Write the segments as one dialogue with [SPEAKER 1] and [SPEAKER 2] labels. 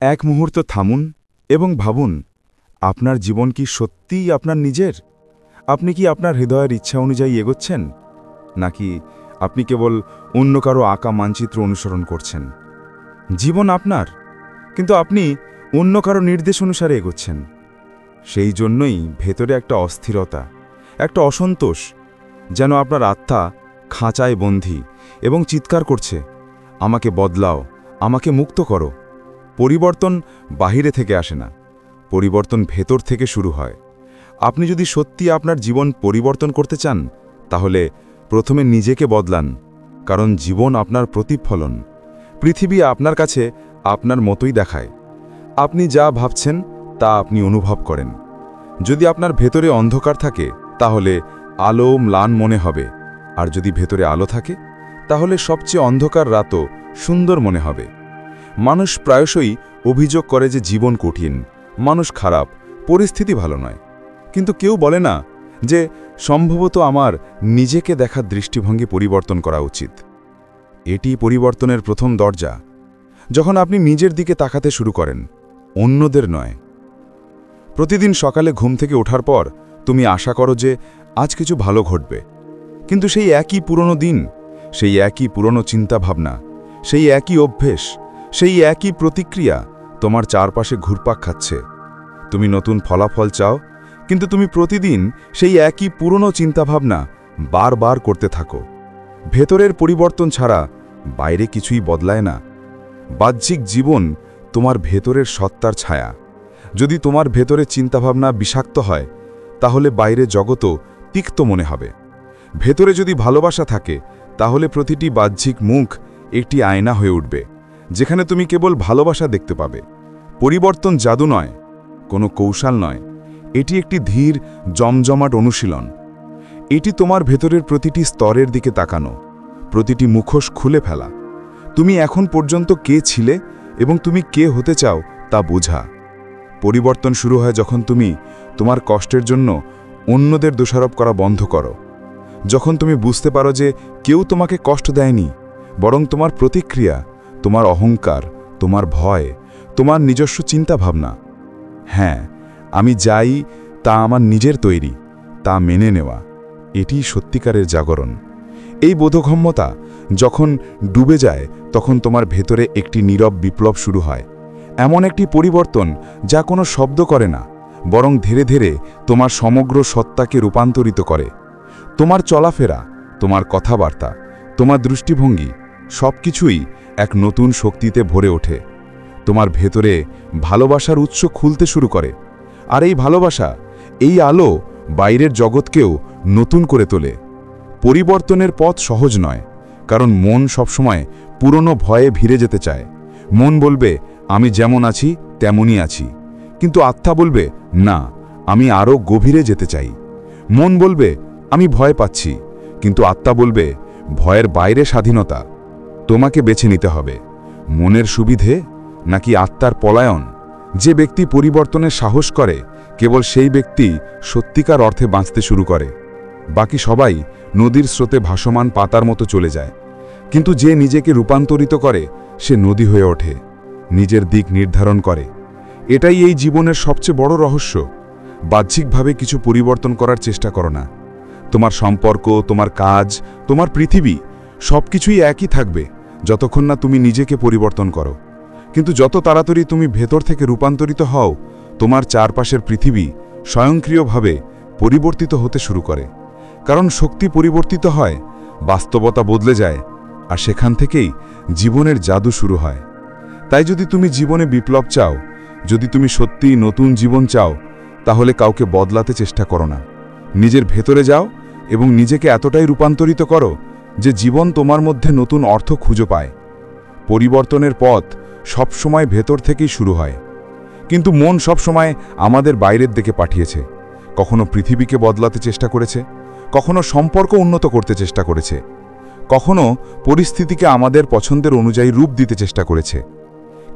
[SPEAKER 1] এক মুহূর্ত থামুন এবং ভাবুন, আপনার জীবন কি সত্যিই আপনার নিজের? আপনি কি আপনার হৃদয়ের ইচ্ছা অনুযায়ী এগোচ্ছেন, নাকি আপনি কেবল অন্য কারো আঁকা মানচিত্র অনুসরণ করছেন? জীবন আপনার, কিন্তু আপনি অন্য কারো নির্দেশ অনুসারে এগোচ্ছেন। সেই জন্যই ভেতরে একটা অস্থিরতা, একটা অসন্তোষ, যেন আপনার আত্মা খাঁচায় বন্দী এবং চিৎকার করছে, আমাকে বদলাও, আমাকে মুক্ত করো। পরিবর্তন বাহিরে থেকে আসে না, পরিবর্তন ভেতর থেকে শুরু হয়। আপনি যদি সত্যি আপনার জীবন পরিবর্তন করতে চান, তাহলে প্রথমে নিজেকে বদলান, কারণ জীবন আপনার প্রতিফলন। পৃথিবী আপনার কাছে আপনার মতোই দেখায়। আপনি যা ভাবছেন তা আপনি অনুভব করেন। যদি আপনার ভেতরে অন্ধকার থাকে, তাহলে আলো ম্লান মনে হবে, আর যদি ভেতরে আলো থাকে, তাহলে সবচেয়ে অন্ধকার রাতও সুন্দর মনে হবে। মানুষ প্রায়শই অভিযোগ করে যে জীবন কঠিন, মানুষ খারাপ, পরিস্থিতি ভালো নয়। কিন্তু কেউ বলে না যে সম্ভবত আমার নিজেকে দেখার দৃষ্টিভঙ্গি পরিবর্তন করা উচিত। এটি পরিবর্তনের প্রথম দরজা, যখন আপনি নিজের দিকে তাকাতে শুরু করেন, অন্যদের নয়। প্রতিদিন সকালে ঘুম থেকে ওঠার পর তুমি আশা করো যে আজ কিছু ভালো ঘটবে, কিন্তু সেই একই পুরনো দিন, সেই একই পুরনো চিন্তাভাবনা, সেই একই অভ্যেস, সেই একই প্রতিক্রিয়া তোমার চারপাশে ঘুরপাক খাচ্ছে। তুমি নতুন ফলাফল চাও, কিন্তু তুমি প্রতিদিন সেই একই পুরনো চিন্তাভাবনা বারবার করতে থাকো। ভেতরের পরিবর্তন ছাড়া বাইরে কিছুই বদলায় না। বাহ্যিক জীবন তোমার ভেতরের সত্তার ছায়া। যদি তোমার ভেতরের চিন্তাভাবনা বিষাক্ত হয়, তাহলে বাইরে জগতও তিক্ত মনে হবে। ভেতরে যদি ভালোবাসা থাকে, তাহলে প্রতিটি বাহ্যিক মুখ একটি আয়না হয়ে উঠবে, যেখানে তুমি কেবল ভালোবাসা দেখতে পাবে। পরিবর্তন জাদু নয়, কোনো কৌশল নয়, এটি একটি ধীর জমজমাট অনুশীলন। এটি তোমার ভেতরের প্রতিটি স্তরের দিকে তাকানো, প্রতিটি মুখোশ খুলে ফেলা। তুমি এখন পর্যন্ত কে ছিলে এবং তুমি কে হতে চাও তা বোঝা। পরিবর্তন শুরু হয় যখন তুমি তোমার কষ্টের জন্য অন্যদের দোষারোপ করা বন্ধ করো, যখন তুমি বুঝতে পারো যে কেউ তোমাকে কষ্ট দেয়নি, বরং তোমার প্রতিক্রিয়া, তোমার অহংকার, তোমার ভয়, তোমার নিজস্ব চিন্তাভাবনা। হ্যাঁ, আমি যাই তা আমার নিজের তৈরি, তা মেনে নেওয়া, এটিই সত্যিকারের জাগরণ। এই বোধগম্যতা যখন ডুবে যায়, তখন তোমার ভেতরে একটি নীরব বিপ্লব শুরু হয়। এমন একটি পরিবর্তন যা কোনো শব্দ করে না, বরং ধীরে ধীরে তোমার সমগ্র সত্তাকে রূপান্তরিত করে। তোমার চলাফেরা, তোমার কথাবার্তা, তোমার দৃষ্টিভঙ্গি, সবকিছুই এক নতুন শক্তিতে ভরে ওঠে। তোমার ভেতরে ভালোবাসার উৎস খুলতে শুরু করে, আর এই ভালোবাসা, এই আলো বাইরের জগৎকেও নতুন করে তোলে। পরিবর্তনের পথ সহজ নয়, কারণ মন সবসময় পুরনো ভয়ে ভিড়ে যেতে চায়। মন বলবে, আমি যেমন আছি তেমনই আছি, কিন্তু আত্মা বলবে, না, আমি আরও গভীরে যেতে চাই। মন বলবে, আমি ভয় পাচ্ছি, কিন্তু আত্মা বলবে, ভয়ের বাইরে স্বাধীনতা। তোমাকে বেছে নিতে হবে, মনের সুবিধে নাকি আত্মার পলায়ন। যে ব্যক্তি পরিবর্তনের সাহস করে, কেবল সেই ব্যক্তি সত্যিকার অর্থে বাঁচতে শুরু করে। বাকি সবাই নদীর স্রোতে ভাসমান পাতার মতো চলে যায়, কিন্তু যে নিজেকে রূপান্তরিত করে, সে নদী হয়ে ওঠে, নিজের দিক নির্ধারণ করে। এটাই এই জীবনের সবচেয়ে বড় রহস্য। বাহ্যিকভাবে কিছু পরিবর্তন করার চেষ্টা করো না। তোমার সম্পর্ক, তোমার কাজ, তোমার পৃথিবী, সবকিছুই একই থাকবে যতক্ষণ না তুমি নিজেকে পরিবর্তন করো। কিন্তু যত তাড়াতাড়ি তুমি ভেতর থেকে রূপান্তরিত হও, তোমার চারপাশের পৃথিবী স্বয়ংক্রিয়ভাবে পরিবর্তিত হতে শুরু করে। কারণ শক্তি পরিবর্তিত হয়, বাস্তবতা বদলে যায়, আর সেখান থেকেই জীবনের জাদু শুরু হয়। তাই যদি তুমি জীবনে বিপ্লব চাও, যদি তুমি সত্যিই নতুন জীবন চাও, তাহলে কাউকে বদলাতে চেষ্টা করো না। নিজের ভেতরে যাও এবং নিজেকে এতটাই রূপান্তরিত করো যে জীবন তোমার মধ্যে নতুন অর্থ খুঁজে পায়। পরিবর্তনের পথ সবসময় ভেতর থেকেই শুরু হয়, কিন্তু মন সবসময় আমাদের বাইরের দিকে পাঠিয়েছে। কখনো পৃথিবীকে বদলাতে চেষ্টা করেছে, কখনো সম্পর্ক উন্নত করতে চেষ্টা করেছে, কখনো পরিস্থিতিকে আমাদের পছন্দের অনুযায়ী রূপ দিতে চেষ্টা করেছে।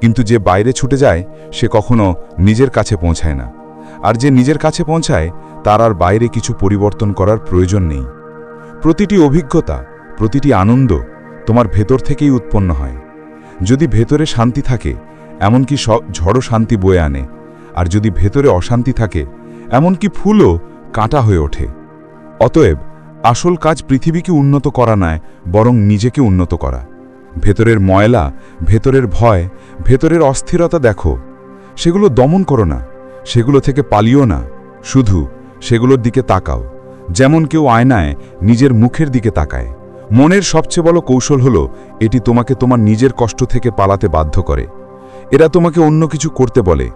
[SPEAKER 1] কিন্তু যে বাইরে ছুটে যায়, সে কখনো নিজের কাছে পৌঁছায় না। আর যে নিজের কাছে পৌঁছায়, তার আর বাইরে কিছু পরিবর্তন করার প্রয়োজন নেই। প্রতিটি অভিজ্ঞতা, প্রতিটি আনন্দ তোমার ভেতর থেকেই উৎপন্ন হয়। যদি ভেতরে শান্তি থাকে, এমনকি ঝড়ও শান্তি বয়ে আনে, আর যদি ভেতরে অশান্তি থাকে এমনকি ফুলও কাঁটা হয়ে ওঠে। অতএব আসল কাজ পৃথিবীকে উন্নত করা নয়, বরং নিজেকে উন্নত করা। ভেতরের ময়লা, ভেতরের ভয়, ভেতরের অস্থিরতা দেখো, সেগুলো দমন করো না, সেগুলো থেকে পালিও না, শুধু সেগুলোর দিকে তাকাও, যেমন কেউ আয়নায় নিজের মুখের দিকে তাকায়। মনের সবচেয়ে বড় কৌশল হলো এটি তোমাকে তোমার নিজের কষ্ট থেকে পালাতে বাধ্য করে। এরা তোমাকে অন্য কিছু করতে বলে।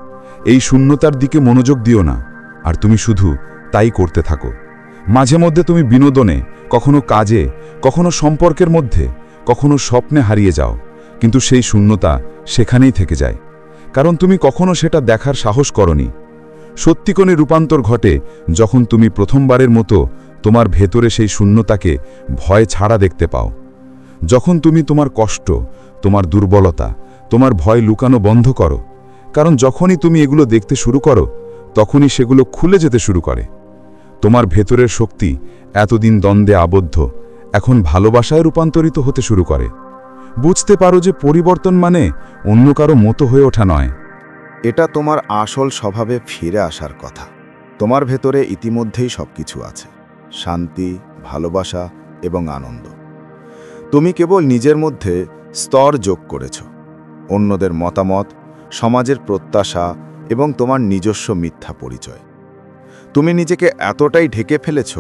[SPEAKER 1] এই শূন্যতার দিকে মনোযোগ দিও না, আর তুমি শুধু তাই করতে থাকো। মাঝে মধ্যে তুমি বিনোদনে, কখনো কাজে, কখনো সম্পর্কের মধ্যে, কখনো স্বপ্নে হারিয়ে যাও, কিন্তু সেই শূন্যতা সেখানেই থেকে যায়, কারণ তুমি কখনো সেটা দেখার সাহস করনি। সত্যি কোণে রূপান্তর ঘটে যখন তুমি প্রথমবারের মতো তোমার ভেতরে সেই শূন্যতাকে ভয় ছাড়া দেখতে পাও। যখন তুমি তোমার কষ্ট, তোমার দুর্বলতা, তোমার ভয় লুকানো বন্ধ করো, কারণ যখনই তুমি এগুলো দেখতে শুরু করো তখনই সেগুলো খুলে যেতে শুরু করে। তোমার ভেতরের শক্তি, এতদিন দ্বন্দ্বে আবদ্ধ, এখন ভালোবাসায় রূপান্তরিত হতে শুরু করে। বুঝতে পারো যে পরিবর্তন মানে অন্য কারো মতো হয়ে ওঠা নয়।
[SPEAKER 2] এটা তোমার আসল স্বভাবে ফিরে আসার কথা। তোমার ভেতরে ইতিমধ্যেই সবকিছু আছে, শান্তি, ভালোবাসা এবং আনন্দ। তুমি কেবল নিজের মধ্যে স্তর যোগ করেছ, অন্যদের মতামত, সমাজের প্রত্যাশা এবং তোমার নিজস্ব মিথ্যা পরিচয়। তুমি নিজেকে এতটাই ঢেকে ফেলেছ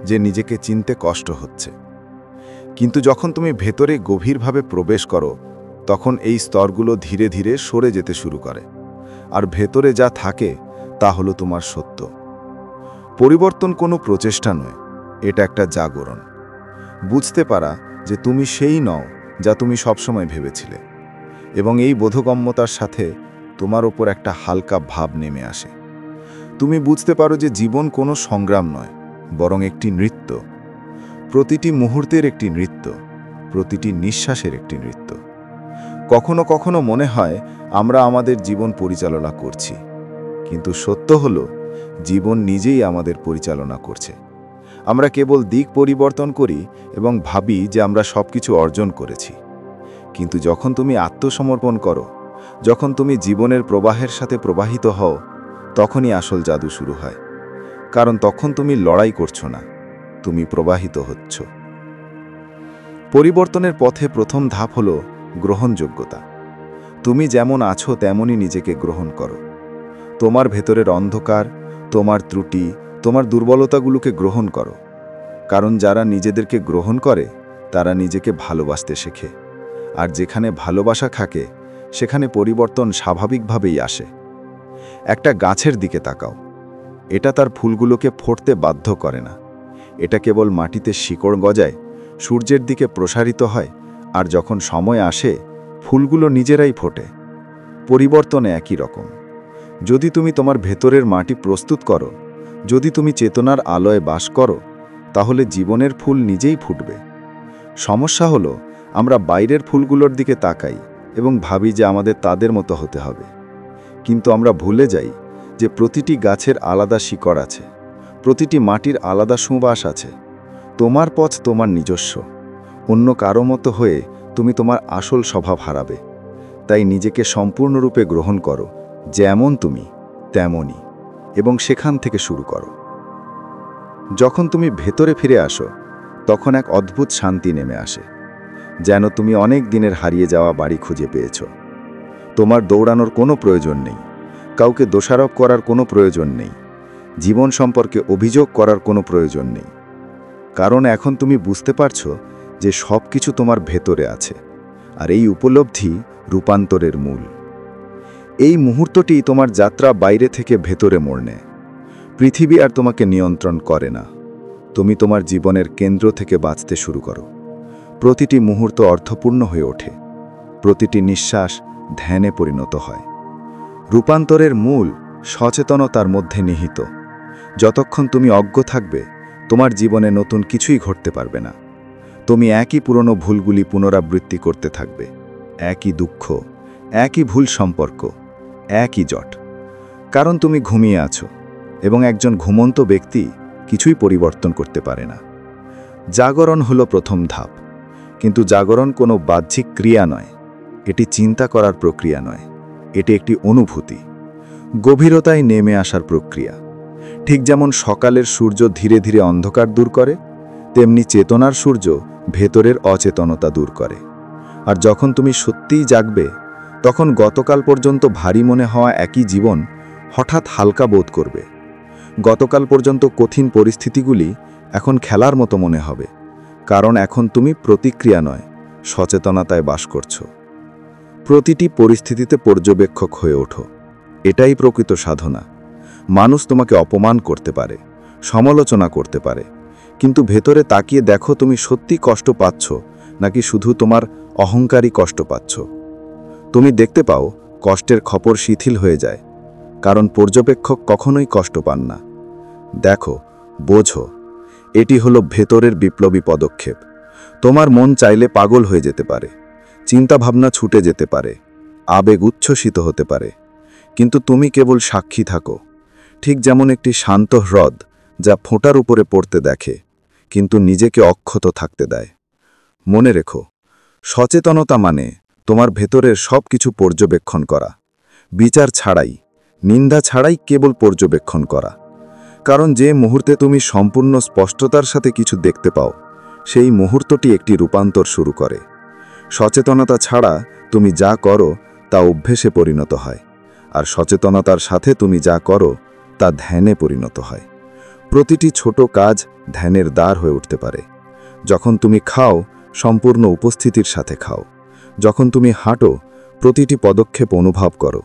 [SPEAKER 2] যে নিজেকে চিনতে কষ্ট হচ্ছে। কিন্তু যখন তুমি ভেতরে গভীরভাবে প্রবেশ করো, তখন এই স্তরগুলো ধীরে ধীরে সরে যেতে শুরু করে, আর ভেতরে যা থাকে তা হলো তোমার সত্য। পরিবর্তন কোনো প্রচেষ্টা নয়, এটা একটা জাগরণ। বুঝতে পারা যে তুমি সেই নও যা তুমি সবসময় ভেবেছিলে, এবং এই বোধগম্যতার সাথে তোমার ওপর একটা হালকা ভাব নেমে আসে। তুমি বুঝতে পারো যে জীবন কোনো সংগ্রাম নয়, বরং একটি নৃত্য। প্রতিটি মুহূর্তের একটি নৃত্য, প্রতিটি নিঃশ্বাসের একটি নৃত্য। কখনো কখনো মনে হয় আমরা আমাদের জীবন পরিচালনা করছি, কিন্তু সত্য হলো জীবন নিজেই আমাদের পরিচালনা করছে। আমরা কেবল দিক পরিবর্তন করি এবং ভাবি যে আমরা সবকিছু অর্জন করেছি। কিন্তু যখন তুমি আত্মসমর্পণ করো, যখন তুমি জীবনের প্রবাহের সাথে প্রবাহিত হও, তখনই আসল জাদু শুরু হয়। কারণ তখন তুমি লড়াই করছো না, তুমি প্রবাহিত হচ্ছ। পরিবর্তনের পথে প্রথম ধাপ হলো গ্রহণযোগ্যতা। তুমি যেমন আছো তেমনই নিজেকে গ্রহণ করো। তোমার ভেতরের অন্ধকার, তোমার ত্রুটি, তোমার দুর্বলতাগুলোকে গ্রহণ করো। কারণ যারা নিজেদেরকে গ্রহণ করে তারা নিজেকে ভালোবাসতে শেখে, আর যেখানে ভালোবাসা থাকে সেখানে পরিবর্তন স্বাভাবিকভাবেই আসে। একটা গাছের দিকে তাকাও, এটা তার ফুলগুলোকে ফুটতে বাধ্য করে না। এটা কেবল মাটিতে শিকড় গজায়, সূর্যের দিকে প্রসারিত হয়, আর যখন সময় আসে ফুলগুলো নিজেরাই ফোটে। পরিবর্তনে একই রকম। যদি তুমি তোমার ভেতরের মাটি প্রস্তুত করো, যদি তুমি চেতনার আলোয় বাস করো, তাহলে জীবনের ফুল নিজেই ফুটবে। সমস্যা হলো আমরা বাইরের ফুলগুলোর দিকে তাকাই এবং ভাবি যে আমাদের তাদের মতো হতে হবে। কিন্তু আমরা ভুলে যাই যে প্রতিটি গাছের আলাদা শিকড় আছে, প্রতিটি মাটির আলাদা সুবাস আছে। তোমার পথ তোমার নিজস্ব। অন্য কারো মতো হয়ে তুমি তোমার আসল স্বভাব হারাবে। তাই নিজেকে সম্পূর্ণরূপে গ্রহণ করো, যেমন তুমি তেমনই, এবং সেখান থেকে শুরু করো। যখন তুমি ভেতরে ফিরে আসো, তখন এক অদ্ভুত শান্তি নেমে আসে, যেন তুমি অনেক দিনের হারিয়ে যাওয়া বাড়ি খুঁজে পেয়েছ। তোমার দৌড়ানোর কোনো প্রয়োজন নেই, কাউকে দোষারোপ করার কোনো প্রয়োজন নেই, জীবন সম্পর্কে অভিযোগ করার কোনো প্রয়োজন নেই। কারণ এখন তুমি বুঝতে পারছো যে সব কিছু তোমার ভেতরে আছে, আর এই উপলব্ধি রূপান্তরের মূল। এই মুহূর্তটি তোমার যাত্রা বাইরে থেকে ভেতরে মোড় নেয়। পৃথিবী আর তোমাকে নিয়ন্ত্রণ করে না, তুমি তোমার জীবনের কেন্দ্র থেকে বাঁচতে শুরু করো। প্রতিটি মুহূর্ত অর্থপূর্ণ হয়ে ওঠে, প্রতিটি নিঃশ্বাস ধ্যানে পরিণত হয়। রূপান্তরের মূল সচেতনতার মধ্যে নিহিত। যতক্ষণ তুমি অজ্ঞ থাকবে, তোমার জীবনে নতুন কিছুই ঘটতে পারবে না। তুমি একই পুরনো ভুলগুলি পুনরাবৃত্তি করতে থাকবে, একই দুঃখ, একই ভুল সম্পর্ক, একই জট। কারণ তুমি ঘুমিয়ে আছো, এবং একজন ঘুমন্ত ব্যক্তি কিছুই পরিবর্তন করতে পারে না। জাগরণ হলো প্রথম ধাপ, কিন্তু জাগরণ কোনো বাহ্যিক ক্রিয়া নয়, এটি চিন্তা করার প্রক্রিয়া নয়, এটি একটি অনুভূতি, গভীরতায় নেমে আসার প্রক্রিয়া। ঠিক যেমন সকালের সূর্য ধীরে ধীরে অন্ধকার দূর করে, তেমনি চেতনার সূর্য ভেতরের অচেতনতা দূর করে। আর যখন তুমি সত্যিই জাগবে, তখন গতকাল পর্যন্ত ভারী মনে হওয়া একই জীবন হঠাৎ হালকা বোধ করবে। গতকাল পর্যন্ত কঠিন পরিস্থিতিগুলি এখন খেলার মতো মনে হবে, কারণ এখন তুমি প্রতিক্রিয়া নয়, সচেতনতায় বাস করছো। প্রতিটি পরিস্থিতিতে পর্যবেক্ষক হয়ে ওঠো, এটাই প্রকৃত সাধনা। মানুষ তোমাকে অপমান করতে পারে, সমালোচনা করতে পারে, কিন্তু ভেতরে তাকিয়ে দেখো তুমি সত্যি কষ্ট পাচ্ছ নাকি শুধু তোমার অহংকারী কষ্ট পাচ্ছ। তুমি দেখতে পাও কষ্টের খপর শিথিল হয়ে যায়, কারণ পর্যবেক্ষক কখনোই কষ্ট পান না। দেখো, বোঝো, এটি হলো ভেতরের বিপ্লবী পদক্ষেপ। তোমার মন চাইলে পাগল হয়ে যেতে পারে, চিন্তাভাবনা ছুটে যেতে পারে, আবেগ উচ্ছ্বসিত হতে পারে, কিন্তু তুমি কেবল সাক্ষী থাকো। ঠিক যেমন একটি শান্ত হ্রদ যা ফোঁটার উপরে পড়তে দেখে, কিন্তু নিজেকে অক্ষত থাকতে দেয়। মনে রেখো, সচেতনতা মানে তোমার ভেতরের সব কিছু পর্যবেক্ষণ করা, বিচার ছাড়াই, নিন্দা ছাড়াই কেবল পর্যবেক্ষণ করা। কারণ যে মুহূর্তে তুমি সম্পূর্ণ স্পষ্টতার সাথে কিছু দেখতে পাও, সেই মুহূর্তটি একটি রূপান্তর শুরু করে। সচেতনতা ছাড়া তুমি যা করো তা অভ্যেসে পরিণত হয়, আর সচেতনতার সাথে তুমি যা করো তা ধ্যানে পরিণত হয়। প্রতিটি ছোট কাজ ধ্যানের দ্বার হয়ে উঠতে পারে। যখন তুমি খাও, সম্পূর্ণ উপস্থিতির সাথে খাও। যখন তুমি হাঁটো, প্রতিটি পদক্ষেপ অনুভব করো।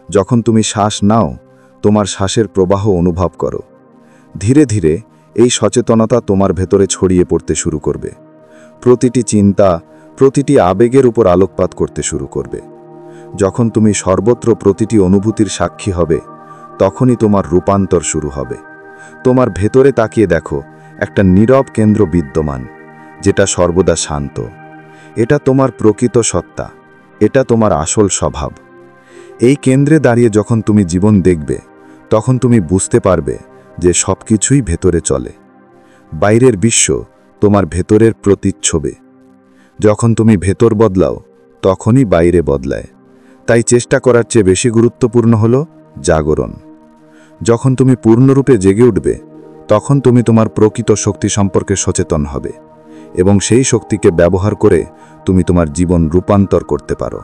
[SPEAKER 2] যখন তুমি শ্বাস নাও, তোমার শ্বাসের প্রবাহ অনুভব করো। ধীরে ধীরে এই সচেতনতা তোমার ভেতরে ছড়িয়ে পড়তে শুরু করবে। প্রতিটি চিন্তা, প্রতিটি আবেগের উপর আলোকপাত করতে শুরু করবে। যখন তুমি সর্বত্র প্রতিটি অনুভূতির সাক্ষী হবে, তখনই তোমার রূপান্তর শুরু হবে। তোমার ভেতরে তাকিয়ে দেখো, একটা নীরব কেন্দ্র বিদ্যমান, যেটা সর্বদা শান্ত। এটা তোমার প্রকৃত সত্তা, এটা তোমার আসল স্বভাব। এই কেন্দ্রে দাঁড়িয়ে যখন তুমি জীবন দেখবে, তখন তুমি বুঝতে পারবে যে সবকিছুই ভেতরে চলে। বাইরের বিশ্ব তোমার ভেতরের প্রতিচ্ছবি। যখন তুমি ভেতর বদলাও, তখনই বাইরে বদলায়। তাই চেষ্টা করার চেয়ে বেশি গুরুত্বপূর্ণ হলো জাগরণ। যখন তুমি পূর্ণরূপে জেগে উঠবে, তখন তুমি তোমার প্রকৃত শক্তি সম্পর্কে সচেতন হবে, এবং সেই শক্তিকে ব্যবহার করে তুমি তোমার জীবন রূপান্তর করতে পারো।